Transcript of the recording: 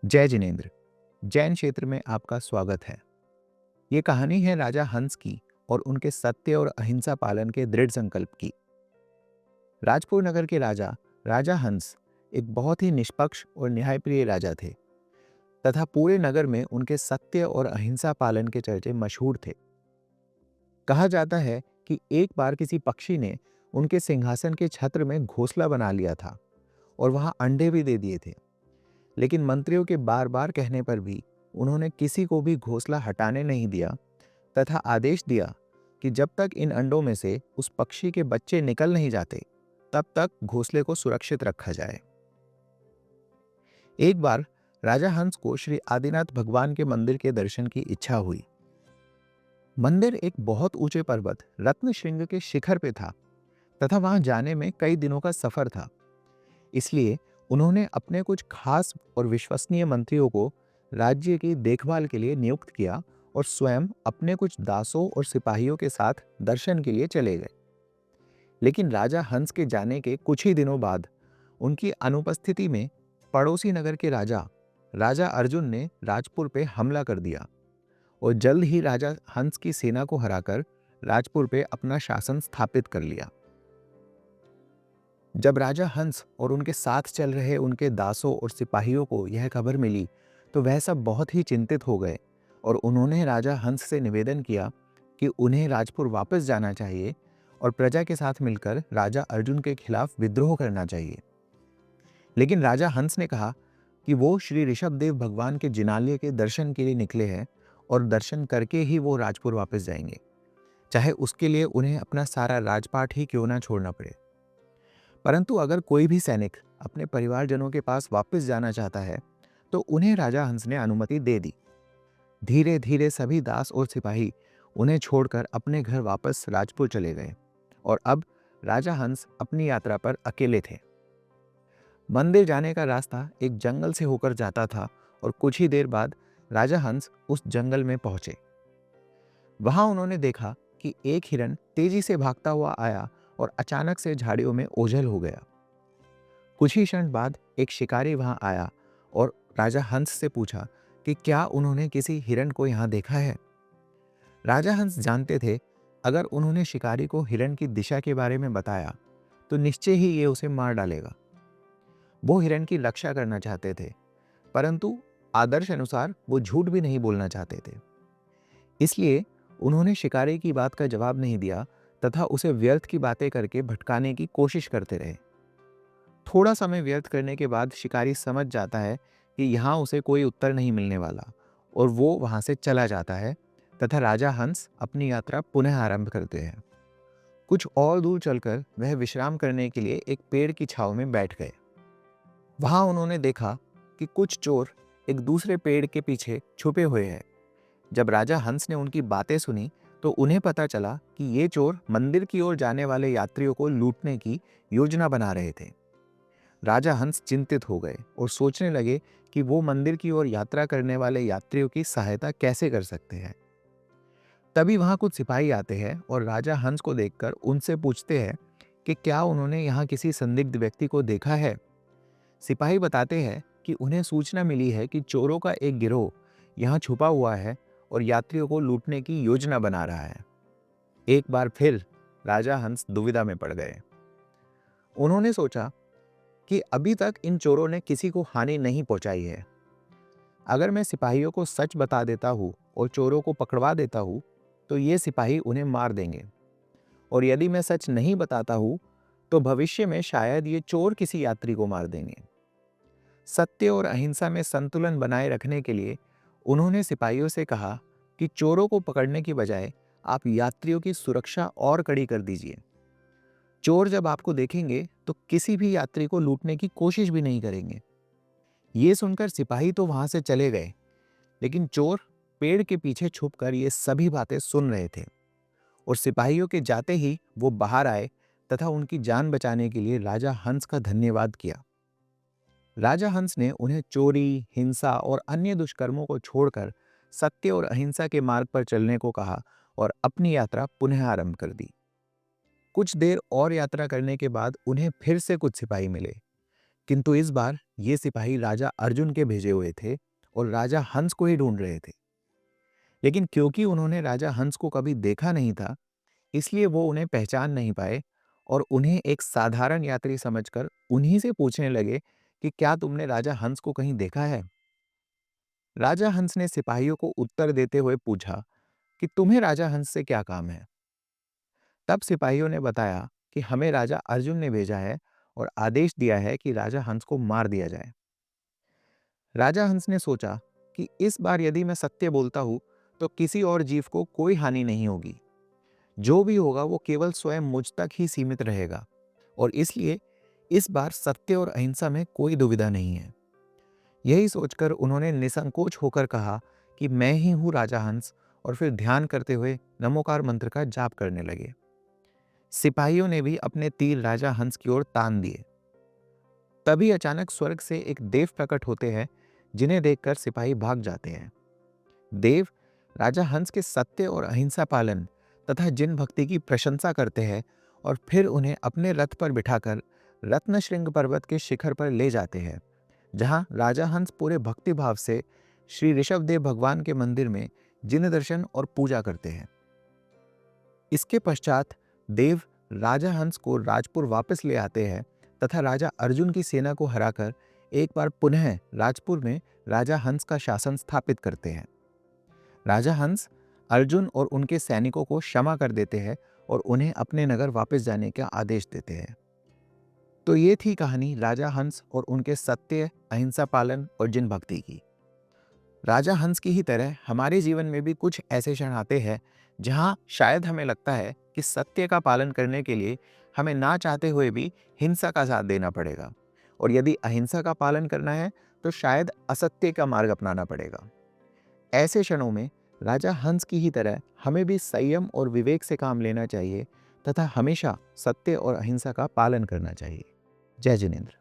जय जिनेन्द्र। जैन क्षेत्र में आपका स्वागत है। ये कहानी है राजा हंस की और उनके सत्य और अहिंसा पालन के दृढ़ संकल्प की। राजपुर नगर के राजा राजा हंस एक बहुत ही निष्पक्ष और न्यायप्रिय राजा थे तथा पूरे नगर में उनके सत्य और अहिंसा पालन के चर्चे मशहूर थे। कहा जाता है कि एक बार किसी पक्षी ने उनके सिंहासन के छत्र में घोंसला बना लिया था और वहां अंडे भी दे दिए थे। लेकिन मंत्रियों के बार बार कहने पर भी उन्होंने किसी को भी घोंसला हटाने नहीं दिया तथा आदेश दिया कि जब तक इन अंडों में से उस पक्षी के बच्चे निकल नहीं जाते तब तक घोंसले को सुरक्षित रखा जाए। एक बार राजा हंस को श्री आदिनाथ भगवान के मंदिर के दर्शन की इच्छा हुई। मंदिर एक बहुत ऊंचे पर्वत रत्न श्रृंग के शिखर पे था तथा वहां जाने में कई दिनों का सफर था। इसलिए उन्होंने अपने कुछ खास और विश्वसनीय मंत्रियों को राज्य की देखभाल के लिए नियुक्त किया और स्वयं अपने कुछ दासों और सिपाहियों के साथ दर्शन के लिए चले गए। लेकिन राजा हंस के जाने के कुछ ही दिनों बाद उनकी अनुपस्थिति में पड़ोसी नगर के राजा राजा अर्जुन ने राजपुर पे हमला कर दिया और जल्द ही राजा हंस की सेना को हराकर राजपुर पे अपना शासन स्थापित कर लिया। जब राजा हंस और उनके साथ चल रहे उनके दासों और सिपाहियों को यह खबर मिली तो वह सब बहुत ही चिंतित हो गए और उन्होंने राजा हंस से निवेदन किया कि उन्हें राजपुर वापस जाना चाहिए और प्रजा के साथ मिलकर राजा अर्जुन के खिलाफ विद्रोह करना चाहिए। लेकिन राजा हंस ने कहा कि वो श्री ऋषभदेव भगवान के जिनालय के दर्शन के लिए निकले हैं और दर्शन करके ही वो राजपुर वापस जाएंगे, चाहे उसके लिए उन्हें अपना सारा राजपाट ही क्यों ना छोड़ना पड़े। परंतु अगर कोई भी सैनिक अपने परिवारजनों के पास वापस जाना चाहता है तो उन्हें राजा हंस ने अनुमति दे दी। धीरे धीरे सभी दास और सिपाही उन्हें छोड़कर अपने घर वापस राजपुर चले गए और अब राजा हंस अपनी यात्रा पर अकेले थे। मंदिर जाने का रास्ता एक जंगल से होकर जाता था और कुछ ही देर बाद राजा हंस उस जंगल में पहुंचे। वहां उन्होंने देखा कि एक हिरन तेजी से भागता हुआ आया और अचानक से झाड़ियों में ओझल हो गया। कुछ ही क्षण बाद एक शिकारी वहां आया और राजा हंस से पूछा कि क्या उन्होंने किसी हिरन को यहां देखा है। राजा हंस जानते थे अगर उन्होंने शिकारी को हिरन की दिशा के बारे में बताया तो निश्चय ही ये उसे मार डालेगा। वो हिरन की रक्षा करना चाहते थे, परंतु आदर्श अनुसार वो झूठ भी नहीं बोलना चाहते थे। इसलिए उन्होंने शिकारी की बात का जवाब नहीं दिया तथा उसे व्यर्थ की बातें करके भटकाने की कोशिश करते रहे। थोड़ा समय व्यर्थ करने के बाद शिकारी समझ जाता है कि यहाँ उसे कोई उत्तर नहीं मिलने वाला और वो वहां से चला जाता है तथा राजा हंस अपनी यात्रा पुनः आरंभ करते हैं। कुछ और दूर चलकर वह विश्राम करने के लिए एक पेड़ की छांव में बैठ गए। वहां उन्होंने देखा कि कुछ चोर एक दूसरे पेड़ के पीछे छुपे हुए हैं। जब राजा हंस ने उनकी बातें सुनी तो उन्हें पता चला कि ये चोर मंदिर की ओर जाने वाले यात्रियों को लूटने की योजना बना रहे थे। राजा हंस चिंतित हो गए और सोचने लगे कि वो मंदिर की ओर यात्रा करने वाले यात्रियों की सहायता कैसे कर सकते हैं। तभी वहां कुछ सिपाही आते हैं और राजा हंस को देखकर उनसे पूछते हैं कि क्या उन्होंने यहाँ किसी संदिग्ध व्यक्ति को देखा है। सिपाही बताते हैं कि उन्हें सूचना मिली है कि चोरों का एक गिरोह यहाँ छुपा हुआ है और यात्रियों को लूटने की योजना बना रहा है। एक बार फिर राजा हंस दुविधा में पड़ गए। उन्होंने सोचा कि अभी तक इन चोरों ने किसी को हानि नहीं पहुंचाई है। अगर मैं सिपाहियों को सच बता देता हूं और चोरों को पकड़वा देता हूं तो ये सिपाही उन्हें मार देंगे, और यदि मैं सच नहीं बताता हूं तो भविष्य में शायद ये चोर किसी यात्री को मार देंगे। सत्य और अहिंसा में संतुलन बनाए रखने के लिए उन्होंने सिपाहियों से कहा कि चोरों को पकड़ने की बजाय आप यात्रियों की सुरक्षा और कड़ी कर दीजिए। चोर जब आपको देखेंगे तो किसी भी यात्री को लूटने की कोशिश भी नहीं करेंगे। ये सुनकर सिपाही तो वहां से चले गए, लेकिन चोर पेड़ के पीछे छुपकर ये सभी बातें सुन रहे थे और सिपाहियों के जाते ही वो बाहर आए तथा उनकी जान बचाने के लिए राजा हंस का धन्यवाद किया। राजा हंस ने उन्हें चोरी, हिंसा और अन्य दुष्कर्मों को छोड़कर सत्य और अहिंसा के मार्ग पर चलने को कहा और अपनी यात्रा पुनः आरंभ कर दी। कुछ देर और यात्रा करने के बाद उन्हें फिर से कुछ सिपाही मिले, किंतु इस बार ये सिपाही राजा अर्जुन के भेजे हुए थे और राजा हंस को ही ढूंढ रहे थे। लेकिन क्योंकि उन्होंने राजा हंस को कभी देखा नहीं था, इसलिए वो उन्हें पहचान नहीं पाए और उन्हें एक साधारण यात्री समझकर उन्हीं से पूछने लगे कि क्या तुमने राजा हंस को कहीं देखा है? राजा हंस ने सिपाहियों को उत्तर देते हुए पूछा कि तुम्हें राजा हंस से क्या काम है? तब सिपाहियों ने बताया कि हमें राजा अर्जुन ने भेजा है और आदेश दिया है कि राजा हंस को मार दिया जाए। राजा हंस ने सोचा कि इस बार यदि मैं सत्य बोलता हूं तो किसी और जीव को कोई हानि नहीं होगी। जो भी होगा वो केवल स्वयं मुझ तक ही सीमित रहेगा और इसलिए इस बार सत्य और अहिंसा में कोई दुविधा नहीं है। यही सोचकर उन्होंने निसंकोच होकर कहा कि मैं ही हूं राजा हंस, और फिर ध्यान करते हुए नमोकार मंत्र का जाप करने लगे। सिपाहियों ने भी अपने तीर राजा हंस की ओर तान दिए। तभी अचानक स्वर्ग से एक देव प्रकट होते हैं, जिन्हें देखकर सिपाही भाग जाते हैं। देव राजा हंस के सत्य और अहिंसा पालन तथा जिन भक्ति की प्रशंसा करते हैं और फिर उन्हें अपने रथ पर बिठाकर रत्नशृंग पर्वत के शिखर पर ले जाते हैं, जहां राजा हंस पूरे भक्ति भाव से श्री ऋषभदेव भगवान के मंदिर में जिन दर्शन और पूजा करते हैं। इसके पश्चात देव राजा हंस को राजपुर वापस ले आते हैं तथा राजा अर्जुन की सेना को हराकर एक बार पुनः राजपुर में राजा हंस का शासन स्थापित करते हैं। राजा हंस अर्जुन और उनके सैनिकों को क्षमा कर देते हैं और उन्हें अपने नगर वापस जाने का आदेश देते हैं। तो ये थी कहानी राजा हंस और उनके सत्य, अहिंसा पालन और जिन भक्ति की। राजा हंस की ही तरह हमारे जीवन में भी कुछ ऐसे क्षण आते हैं जहां शायद हमें लगता है कि सत्य का पालन करने के लिए हमें ना चाहते हुए भी हिंसा का साथ देना पड़ेगा, और यदि अहिंसा का पालन करना है तो शायद असत्य का मार्ग अपनाना पड़ेगा। ऐसे क्षणों में राजा हंस की ही तरह हमें भी संयम और विवेक से काम लेना चाहिए तथा हमेशा सत्य और अहिंसा का पालन करना चाहिए। जय जिनेंद्र।